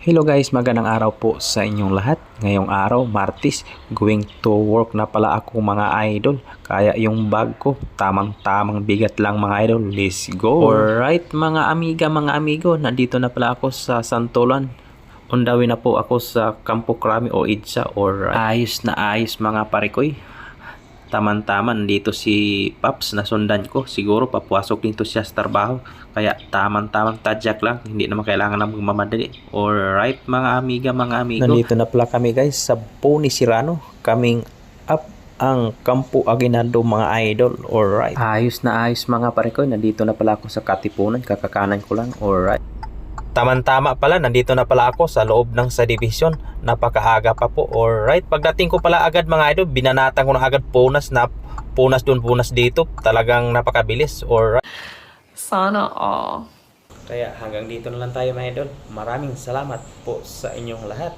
Hello guys, magandang araw po sa inyong lahat. Ngayong araw, Martes, going to work na pala ako mga idol. Kaya yung bag ko, tamang-tamang bigat lang mga idol. Let's go! Alright mga amiga, mga amigo, nandito na pala ako sa Santolan. Undawin na po ako sa Campo Crame o EDSA. Alright, ayos na ayos mga parekoy. Taman-taman dito si Paps na sundan ko. Siguro papasok dito siya sa trabaho. Kaya tamang-tamang tadyak lang. Hindi naman kailangan na magmamadali. Alright mga amiga, mga amigo. Nandito na pala kami guys sa Pony Serrano. Coming up ang Campo Aguinaldo mga idol. Alright. Ayos na ayos mga pare ko. Nandito na pala ako sa Katipunan. Kakakanan ko lang. Alright. Tama-tama pala, nandito na pala ako sa loob ng sa division. Napakaaga pa po. Alright, pagdating ko pala agad mga idol, binanatan ko na agad punas na punas doon, punas dito. Talagang napakabilis. Alright. Sana all. Kaya hanggang dito na lang tayo mga idol. Maraming salamat po sa inyong lahat.